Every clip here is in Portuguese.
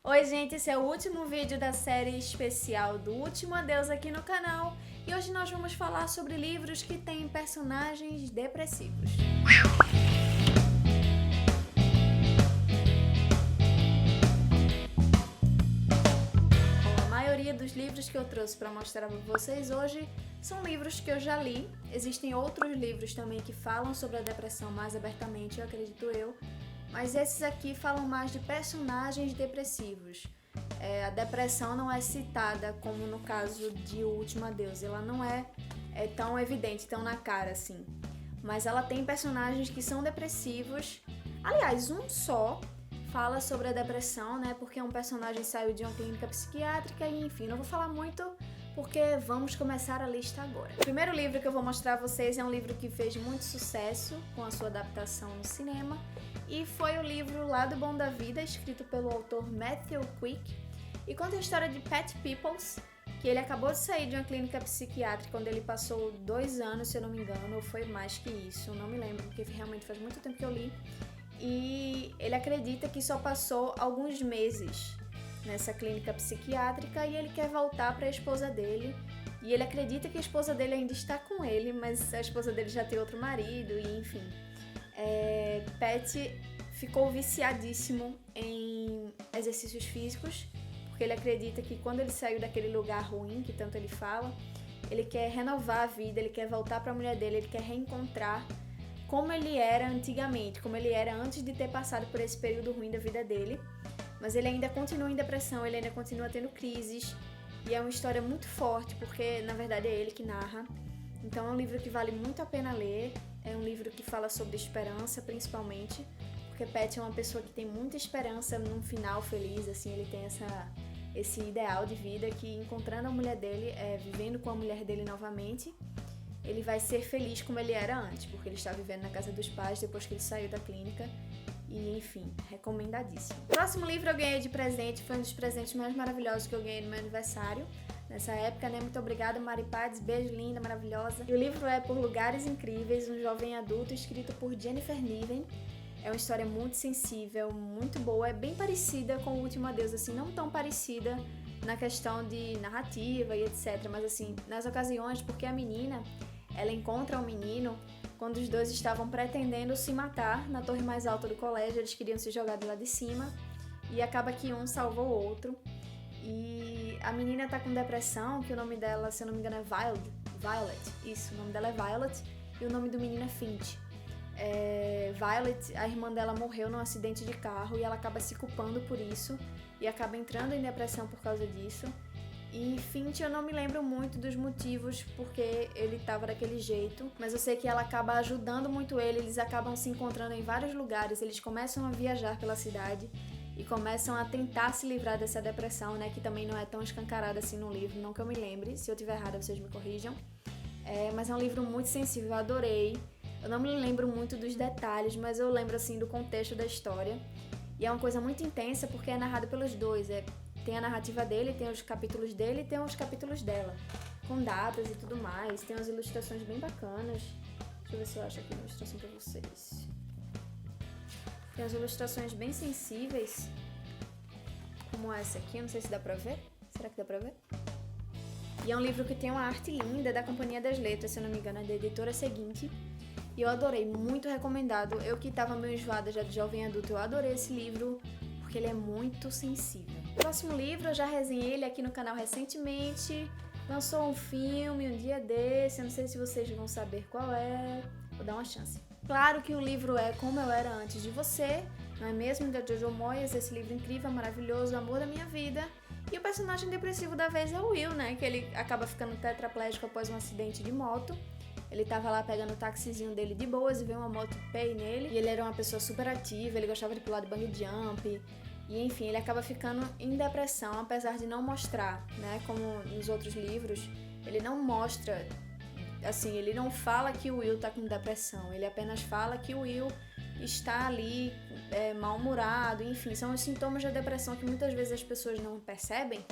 Oi gente, esse é o último vídeo da série especial do Último Adeus aqui no canal e hoje nós vamos falar sobre livros que têm personagens depressivos. A maioria dos livros que eu trouxe para mostrar para vocês hoje são livros que eu já li. Existem outros livros também que falam sobre a depressão mais abertamente, eu acredito eu. Mas esses aqui falam mais de personagens depressivos. A depressão não é citada como no caso de O Último Adeus. Ela não é tão evidente, tão na cara assim. Mas ela tem personagens que são depressivos. Aliás, um só fala sobre a depressão, né? Porque um personagem saiu de uma clínica psiquiátrica e enfim, não vou falar muito porque vamos começar a lista agora. O primeiro livro que eu vou mostrar a vocês é um livro que fez muito sucesso com a sua adaptação no cinema e foi o livro Lado Bom da Vida, escrito pelo autor Matthew Quick, e conta a história de Pat Peoples, que ele acabou de sair de uma clínica psiquiátrica onde ele passou 2 anos, se eu não me engano, ou foi mais que isso, não me lembro, porque realmente faz muito tempo que eu li, e ele acredita que só passou alguns meses nessa clínica psiquiátrica e ele quer voltar para a esposa dele. E ele acredita que a esposa dele ainda está com ele, mas a esposa dele já tem outro marido e enfim. Pat ficou viciadíssimo em exercícios físicos, porque ele acredita que quando ele saiu daquele lugar ruim, que tanto ele fala, ele quer renovar a vida, ele quer voltar para a mulher dele, ele quer reencontrar como ele era antigamente, como ele era antes de ter passado por esse período ruim da vida dele. Mas ele ainda continua em depressão, ele ainda continua tendo crises. E é uma história muito forte, porque na verdade é ele que narra. Então é um livro que vale muito a pena ler. É um livro que fala sobre esperança, principalmente. Porque Pat é uma pessoa que tem muita esperança num final feliz, assim. Ele tem esse ideal de vida que, encontrando a mulher dele, vivendo com a mulher dele novamente, ele vai ser feliz como ele era antes. Porque ele está vivendo na casa dos pais depois que ele saiu da clínica. E, enfim, recomendadíssimo. O próximo livro eu ganhei de presente, foi um dos presentes mais maravilhosos que eu ganhei no meu aniversário. Nessa época, né? Muito obrigada, Mari Pades, beijo linda, maravilhosa. E o livro é Por Lugares Incríveis, um jovem adulto, escrito por Jennifer Niven. É uma história muito sensível, muito boa, é bem parecida com O Último Adeus, assim, não tão parecida na questão de narrativa e etc, mas assim, nas ocasiões, porque a menina, ela encontra um menino quando os dois estavam pretendendo se matar na torre mais alta do colégio, eles queriam se jogar de lá de cima e acaba que um salvou o outro. E a menina tá com depressão, que o nome dela, se eu não me engano, é Violet. Isso, o nome dela é Violet e o nome do menino é Finch. Violet, a irmã dela morreu num acidente de carro e ela acaba se culpando por isso e acaba entrando em depressão por causa disso. E Finch eu não me lembro muito dos motivos porque ele tava daquele jeito, mas eu sei que ela acaba ajudando muito ele, eles acabam se encontrando em vários lugares, eles começam a viajar pela cidade e começam a tentar se livrar dessa depressão, né, que também não é tão escancarada assim no livro, não que eu me lembre, se eu tiver errada vocês me corrijam. Mas é um livro muito sensível, eu adorei. Eu não me lembro muito dos detalhes, mas eu lembro assim do contexto da história. E é uma coisa muito intensa porque é narrado pelos dois, tem a narrativa dele, tem os capítulos dele e tem os capítulos dela, com datas e tudo mais. Tem umas ilustrações bem bacanas. Deixa eu ver se eu acho aqui uma ilustração pra vocês. Tem umas ilustrações bem sensíveis, como essa aqui, eu não sei se dá pra ver. Será que dá pra ver? E é um livro que tem uma arte linda, da Companhia das Letras, se eu não me engano, é da editora Seguinte. E eu adorei, muito recomendado. Eu que tava meio enjoada já de jovem adulto, eu adorei esse livro, porque ele é muito sensível. O próximo livro, eu já resenhei ele aqui no canal recentemente. Lançou um filme um dia desse, eu não sei se vocês vão saber qual é. Vou dar uma chance. Claro que o livro é Como Eu Era Antes de Você, não é mesmo? Da Jojo Moyes, esse livro incrível, maravilhoso, o amor da minha vida. E o personagem depressivo da vez é o Will, né? Que ele acaba ficando tetraplégico após um acidente de moto. Ele tava lá pegando o taxizinho dele de boas e veio uma moto pay nele. E ele era uma pessoa super ativa, ele gostava de pular de bungee jump. E enfim, ele acaba ficando em depressão, apesar de não mostrar, né? Como nos outros livros, ele não mostra, assim, ele não fala que o Will tá com depressão. Ele apenas fala que o Will está ali mal-humorado, enfim. São os sintomas da depressão que muitas vezes as pessoas não percebem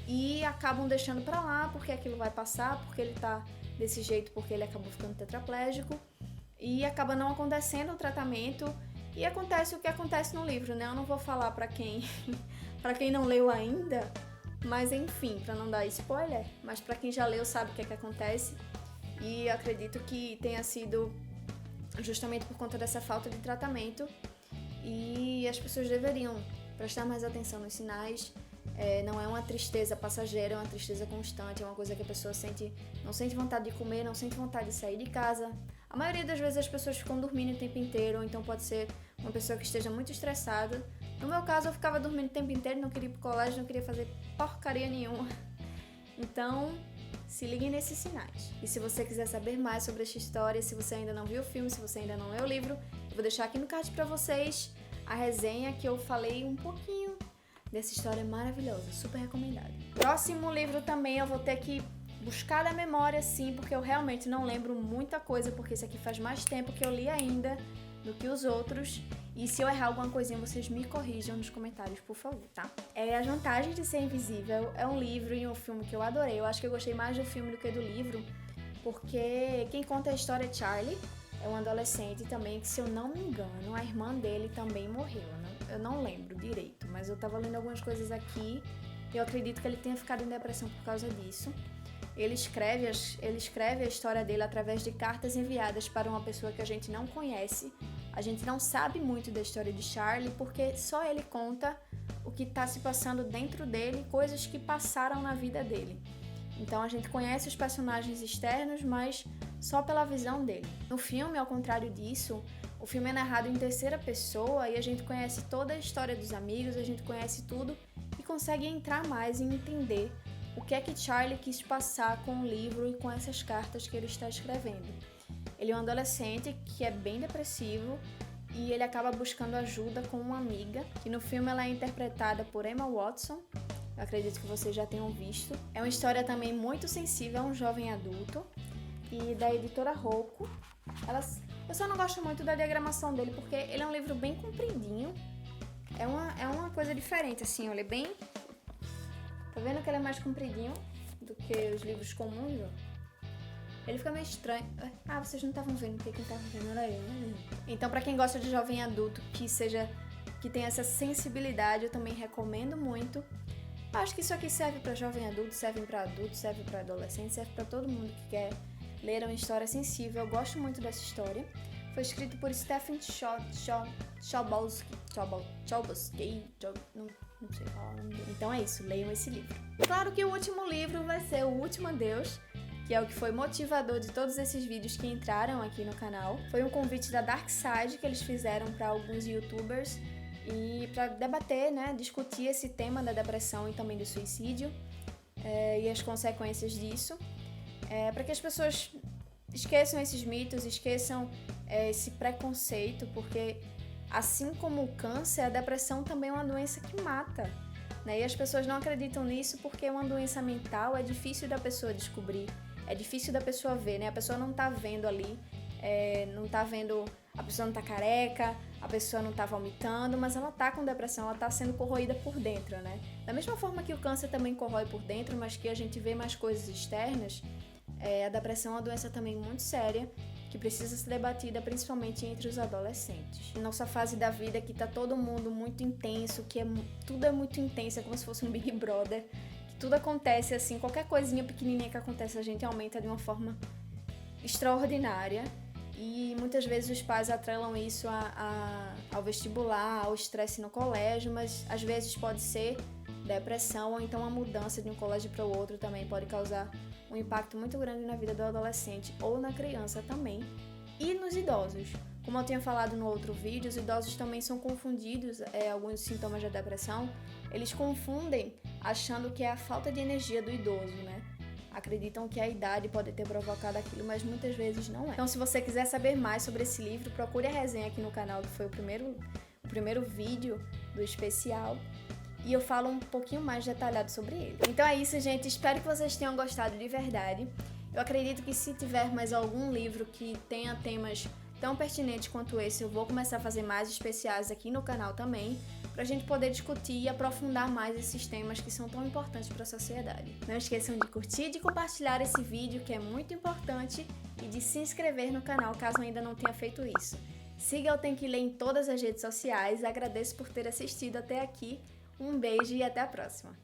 e acabam deixando pra lá porque aquilo vai passar, porque ele tá desse jeito, porque ele acabou ficando tetraplégico e acaba não acontecendo o tratamento e acontece o que acontece no livro, né? Eu não vou falar pra quem Pra quem não leu ainda, mas enfim, pra não dar spoiler, mas pra quem já leu sabe o que é que acontece. E eu acredito que tenha sido justamente por conta dessa falta de tratamento. E as pessoas deveriam prestar mais atenção nos sinais. Não é uma tristeza passageira, é uma tristeza constante, é uma coisa que a pessoa não sente vontade de comer, não sente vontade de sair de casa. A maioria das vezes as pessoas ficam dormindo o tempo inteiro, ou então pode ser uma pessoa que esteja muito estressada. No meu caso, eu ficava dormindo o tempo inteiro, não queria ir pro colégio, não queria fazer porcaria nenhuma. Então, se liguem nesses sinais. E se você quiser saber mais sobre essa história, se você ainda não viu o filme, se você ainda não leu o livro, eu vou deixar aqui no card pra vocês a resenha que eu falei um pouquinho dessa história maravilhosa, super recomendada. Próximo livro também eu vou ter que buscar da memória, sim, porque eu realmente não lembro muita coisa, porque esse aqui faz mais tempo que eu li ainda do que os outros. E se eu errar alguma coisinha, vocês me corrijam nos comentários, por favor, tá? As Vantagens de Ser Invisível é um livro e um filme que eu adorei. Eu acho que eu gostei mais do filme do que do livro, porque quem conta a história é Charlie, é um adolescente também, que se eu não me engano, a irmã dele também morreu, né? Eu não lembro direito, mas eu tava lendo algumas coisas aqui e eu acredito que ele tenha ficado em depressão por causa disso. Ele escreve a história dele através de cartas enviadas para uma pessoa que a gente não conhece. A gente não sabe muito da história de Charlie, porque só ele conta o que está se passando dentro dele, coisas que passaram na vida dele. Então a gente conhece os personagens externos, mas só pela visão dele. No filme, ao contrário disso, o filme é narrado em terceira pessoa e a gente conhece toda a história dos amigos, a gente conhece tudo e consegue entrar mais e entender o que é que Charlie quis passar com o livro e com essas cartas que ele está escrevendo. Ele é um adolescente que é bem depressivo e ele acaba buscando ajuda com uma amiga, que no filme ela é interpretada por Emma Watson. Eu acredito que vocês já tenham visto. É uma história também muito sensível a um jovem adulto e da editora Rocco. Eu só não gosto muito da diagramação dele porque ele é um livro bem compridinho. É uma coisa diferente, assim, ele é bem... Tá vendo que ele é mais compridinho do que os livros comuns, ó? Ele fica meio estranho. Ah, vocês não estavam vendo, porque quem tava vendo era eu, né? Então, pra quem gosta de jovem adulto que tem essa sensibilidade, eu também recomendo muito. Acho que isso aqui serve pra jovem adulto, serve pra adolescente, serve pra todo mundo que quer ler uma história sensível. Eu gosto muito dessa história. Foi escrito por Stephen Chbosky. Não sei falar o nome dele. Então é isso, leiam esse livro. Claro que o último livro vai ser O Último Adeus, que é o que foi motivador de todos esses vídeos que entraram aqui no canal. Foi um convite da Dark Side que eles fizeram para alguns youtubers e para debater, né, discutir esse tema da depressão e também do suicídio e as consequências disso, para que as pessoas esqueçam esses mitos, esqueçam esse preconceito, porque assim como o câncer, a depressão também é uma doença que mata, né? E as pessoas não acreditam nisso porque uma doença mental é difícil da pessoa descobrir, é difícil da pessoa ver, né? A pessoa não tá vendo ali, não tá vendo, a pessoa não tá careca, a pessoa não tá vomitando, mas ela tá com depressão, ela tá sendo corroída por dentro, né? Da mesma forma que o câncer também corrói por dentro, mas que a gente vê mais coisas externas, a depressão é uma doença também muito séria, que precisa ser debatida principalmente entre os adolescentes. Nossa fase da vida que tá todo mundo muito intenso, tudo é muito intenso, é como se fosse um Big Brother, que tudo acontece assim, qualquer coisinha pequenininha que acontece a gente aumenta de uma forma extraordinária e muitas vezes os pais atrelam isso ao vestibular, ao estresse no colégio, mas às vezes pode ser depressão ou então uma mudança de um colégio para o outro também pode causar um impacto muito grande na vida do adolescente ou na criança também e nos idosos. Como eu tinha falado no outro vídeo, os idosos também são confundidos, alguns sintomas da depressão, eles confundem achando que é a falta de energia do idoso, né? Acreditam que a idade pode ter provocado aquilo, mas muitas vezes não é. Então, se você quiser saber mais sobre esse livro, procure a resenha aqui no canal, que foi o primeiro vídeo do especial. E eu falo um pouquinho mais detalhado sobre ele. Então é isso, gente. Espero que vocês tenham gostado de verdade. Eu acredito que se tiver mais algum livro que tenha temas tão pertinentes quanto esse, eu vou começar a fazer mais especiais aqui no canal também, pra gente poder discutir e aprofundar mais esses temas que são tão importantes para a sociedade. Não esqueçam de curtir e de compartilhar esse vídeo, que é muito importante, e de se inscrever no canal caso ainda não tenha feito isso. Siga o Tem Que Ler em todas as redes sociais. Agradeço por ter assistido até aqui. Um beijo e até a próxima!